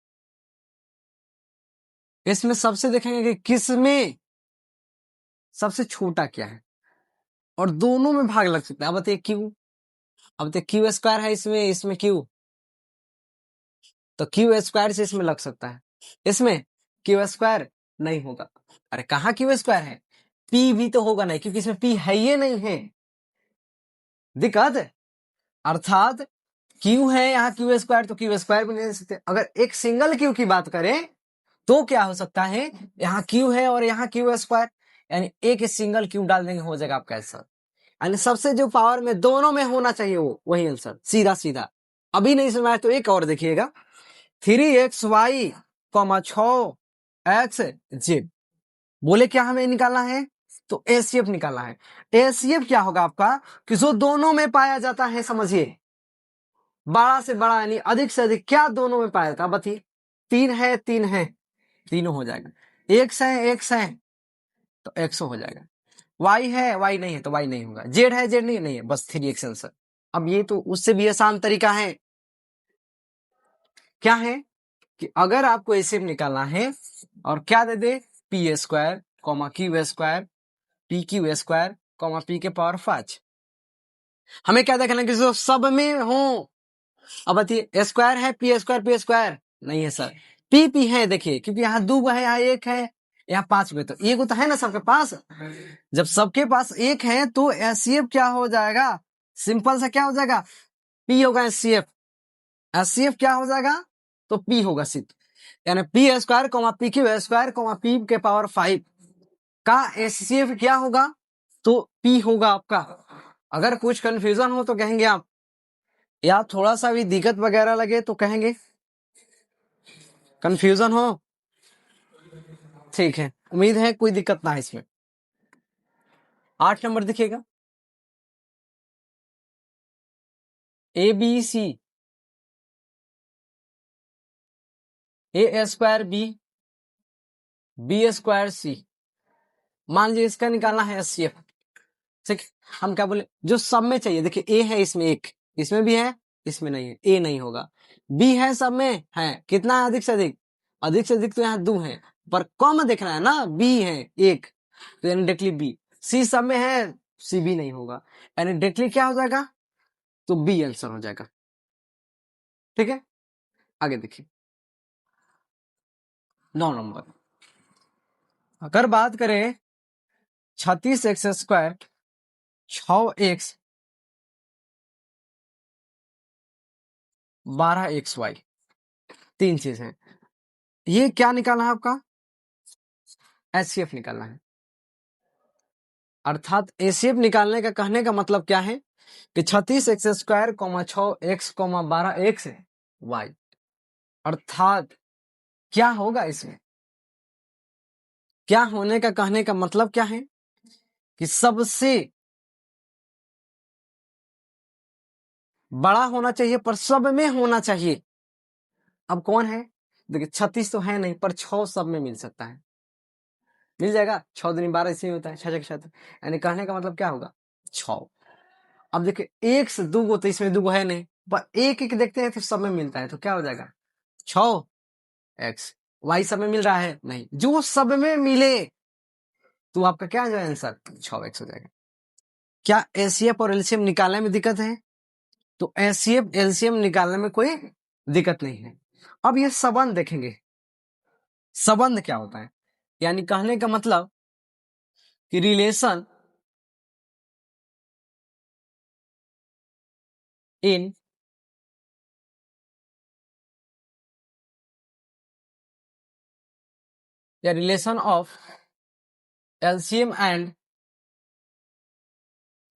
इसमें सबसे देखेंगे कि किसमें सबसे छोटा क्या है और दोनों में भाग लग सकता है। अब बताइए क्यू, अब बताइए क्यू स्क्वायर है इसमें, इसमें क्यू, तो क्यू स्क्वायर से इसमें लग सकता है, इसमें क्यू स्क्वायर नहीं होगा। अरे कहाँ क्यू स्क्वायर है, पी भी तो होगा नहीं, क्योंकि इसमें पी है ये नहीं है, दिक्कत है। अर्थात क्यू है यहाँ क्यू स्क्वायर, तो क्यू स्क्वायर भी नहीं दे सकते। अगर एक सिंगल क्यू की बात करें तो क्या हो सकता है, यहाँ क्यू है और यहाँ क्यू स्क्वायर, यानी एक सिंगल क्यू डाल देंगे हो जाएगा आपका आंसर, यानी सबसे जो पावर में दोनों में होना चाहिए वो वही आंसर, सीधा सीधा। अभी नहीं समझ तो एक और देखिएगा, 3xy, 6x z, बोले क्या हमें निकालना है, तो एचसीएफ निकालना है। एचसीएफ क्या होगा आपका कि जो दोनों में पाया जाता है, समझिए बड़ा से बड़ा यानी अधिक से अधिक क्या दोनों में पाया जाता है, बताइए 3 है तीनों हो जाएगा, x है तो x हो जाएगा, y है y नहीं है तो y नहीं होगा, z है z नहीं है, बस 3x आंसर। अब ये तो उससे भी आसान तरीका है, क्या है कि अगर आपको एचसीएफ निकालना है और क्या दे दे p square comma q square p q square comma p के पावर 5। हमें क्या देखना है कि जो सब में हो। अब बताइए स्क्वायर है पी स्क्वायर नहीं है सर, पी पी है देखिए, क्योंकि यहाँ 2 है, यहाँ 1 है, यहाँ 5 है, तो एक तो है ना सबके पास। जब सबके पास 1 है तो एचसीएफ क्या हो जाएगा, सिंपल सा क्या हो जाएगा, पी होगा एचसीएफ। एचसीएफ क्या हो जाएगा, तो पी होगा सिर्फ, यानी P square comma P q square comma p के पावर 5 का एचसीएफ क्या होगा, तो पी होगा आपका। अगर कुछ कंफ्यूजन हो तो कहेंगे आप, या थोड़ा सा भी दिक्कत वगैरह लगे तो कहेंगे, कंफ्यूजन हो, ठीक है, उम्मीद है कोई दिक्कत ना है इसमें। 8 नंबर दिखेगा, a b c, a square b, b square c, मान लीजिए इसका निकालना है एचसीएफ। ठीक, हम क्या बोले, जो सब में चाहिए, देखिए ए है इसमें, एक इसमें भी है, इसमें नहीं है, ए नहीं होगा। बी है सब में है, कितना है अधिक से अधिक, अधिक से अधिक तो यहाँ 2 है, पर कम देखना है ना, बी है एक, तो यानी डायरेक्टली बी। सी सब में है, सी भी नहीं होगा, यानी डायरेक्टली क्या हो जाएगा, तो बी आंसर हो जाएगा। ठीक है, आगे देखिए 9 नंबर, अगर बात करें 36x स्क्वायर 6x 12xy, 3 चीज है, ये क्या निकालना है आपका, एचसीएफ निकालना है। अर्थात एचसीएफ निकालने का कहने का मतलब क्या है कि 36x स्क्वायर 6x 12xy, अर्थात क्या होगा इसमें, क्या होने का कहने का मतलब क्या है कि सबसे बड़ा होना चाहिए, पर सब में होना चाहिए। अब कौन है, देखिए 36 तो है नहीं, पर 6 सब में मिल सकता है, मिल जाएगा, 6 दूनी 12 इसमें होता है, 6 6 यानी कहने का मतलब क्या होगा, 6। अब देखिए 1 से 2 तो इसमें 2 है नहीं, पर एक एक देखते हैं तो सब में मिलता है, तो क्या हो जाएगा 6x, y सब में मिल रहा है नहीं, जो सब में मिले तो आपका क्या आ जाएगा आंसर, 6x हो जाएगा। क्या एचसीएफ और एलसीएम निकालने में दिक्कत है, तो एचसीएफ एलसीएम निकालने में कोई दिक्कत नहीं है। अब ये संबंध देखेंगे, संबंध क्या होता है, यानी कहने का मतलब कि रिलेशन इन या relation of LCM and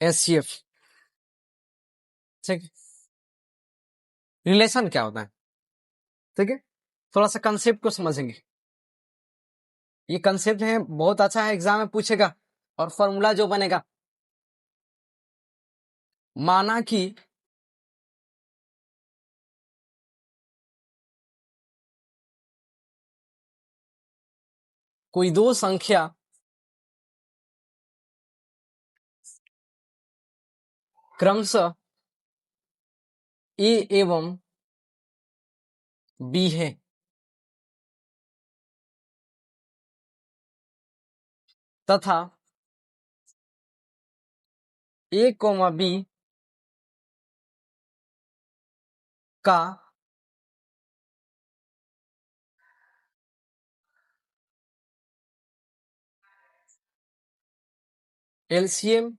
HCF. ठीक, रिलेशन क्या होता है, ठीक है, थोड़ा सा कंसेप्ट को समझेंगे। ये कंसेप्ट है, बहुत अच्छा है, एग्जाम में पूछेगा, और फॉर्मूला जो बनेगा, माना कि कोई दो संख्या क्रमशः ए एवं बी है, तथा ए कोमा बी का एलसीएम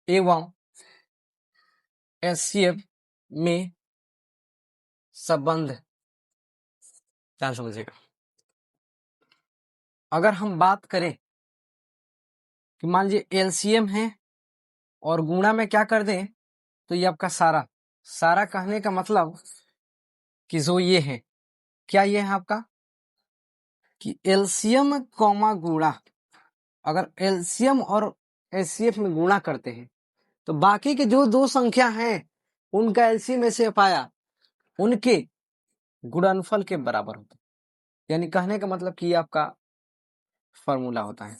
एवं एचसीएफ में संबंध, ध्यान समझिएगा। अगर हम बात करें कि मान लीजिए एलसीएम है और गुणा में क्या कर दें, तो ये आपका सारा, सारा कहने का मतलब कि जो ये है, क्या ये है आपका, कि एलसीएम कॉमा गुणा, अगर एलसीएम और एचसीएफ में गुणा करते हैं तो बाकी के जो दो संख्या हैं उनका एलसीएम से पाया उनके गुणनफल के बराबर होता है, यानी कहने का मतलब कि ये आपका फॉर्मूला होता है,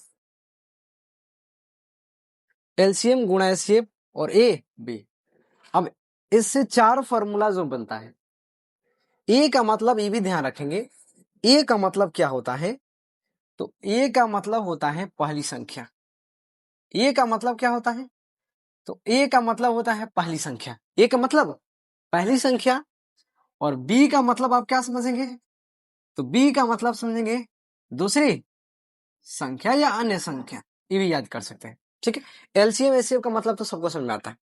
एलसीएम गुणा एचसीएफ और ए बी। अब इससे 4 फॉर्मूला जो बनता है, ए का मतलब ये भी ध्यान रखेंगे ए का मतलब क्या होता है? तो ए का मतलब होता है पहली संख्या। ए का मतलब क्या होता है? तो ए का मतलब होता है पहली संख्या। ए का मतलब पहली संख्या, और बी का मतलब आप क्या समझेंगे? तो बी का मतलब समझेंगे दूसरी संख्या या अन्य संख्या, ये भी याद कर सकते हैं। ठीक है, एलसीएम एचसीएफ का मतलब तो सबको समझ में आता है।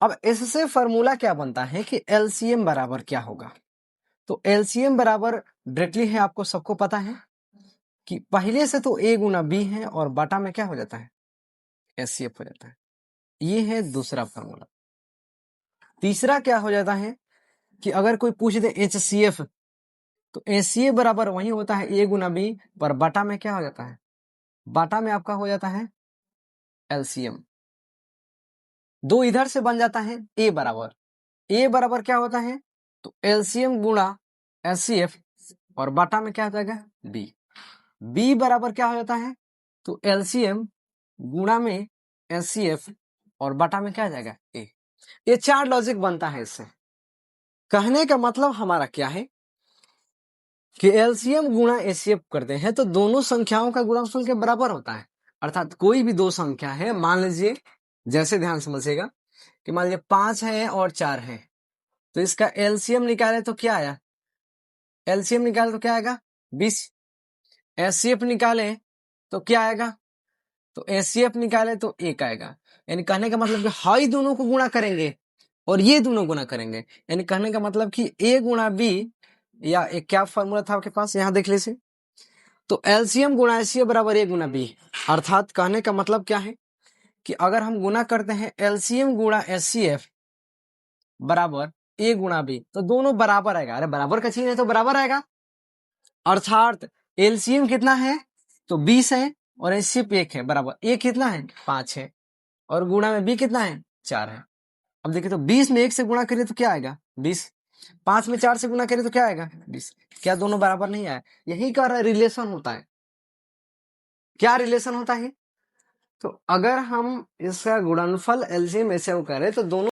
अब इससे फॉर्मूला क्या बनता है कि एलसीएम बराबर क्या होगा? तो एलसीएम बराबर डायरेक्टली है, आपको सबको पता है कि पहले से तो ए गुना बी है और बटा में क्या हो जाता है? एचसीएफ हो जाता है। ये है दूसरा फॉर्मूला। तीसरा क्या हो जाता है कि अगर कोई पूछ दे एचसीएफ, तो एचसीएफ बराबर वही होता है ए गुना बी, पर बटा में क्या हो जाता है? बटा में आपका हो जाता है एलसीएम। दो इधर से बन जाता है ए बराबर क्या होता है? तो एलसीएम गुणा एचसीएफ, और बटा में क्या हो जाएगा? बी बराबर क्या हो जाता है? तो एलसीएम गुणा में एचसीएफ, और बटा में क्या आ जाएगा? ए। ये चार लॉजिक बनता है इससे। कहने का मतलब हमारा क्या है कि एलसीएम गुणा एचसीएफ करते हैं तो दोनों संख्याओं का गुणनफल के बराबर होता है। अर्थात कोई भी दो संख्या है, मान लीजिए, जैसे ध्यान समझिएगा कि मान लीजिए 5 है और 4 है, तो इसका एलसीएम निकाले तो क्या आया? एलसीएम निकाले तो क्या आएगा? 20। एचसीएफ निकाले तो क्या आएगा? तो एचसीएफ निकाले तो 1 आएगा। यानी कहने का मतलब कि हाई दोनों को गुणा करेंगे और ये दोनों गुणा करेंगे, यानी कहने का मतलब कि ए गुणा बी, या एक क्या फॉर्मूला था आपके पास, यहां देख लीजिए। तो एलसीएम गुणा एचसीएफ बराबर ए गुना बी। अर्थात कहने का मतलब क्या है कि अगर हम गुना करते हैं एलसीएम गुणा एचसीएफ बराबर ए गुणा बी, तो दोनों बराबर आएगा। अरे बराबर का चीज है तो बराबर आएगा। अर्थात एलसीएम कितना है? तो 20 है, और एचसीएफ 1 है, बराबर ए कितना है? 5 है, और गुणा में बी कितना है? 4 है। अब देखिए, तो 20 में 1 से गुणा करिए तो क्या आएगा? 20। 5 में 4 से गुणा करिए तो क्या आएगा? 20। क्या दोनों बराबर नहीं आए? यही का रिलेशन होता है। क्या रिलेशन होता है? तो अगर हम इसका गुणनफल एलसीएम एचसीएफ करें तो दोनों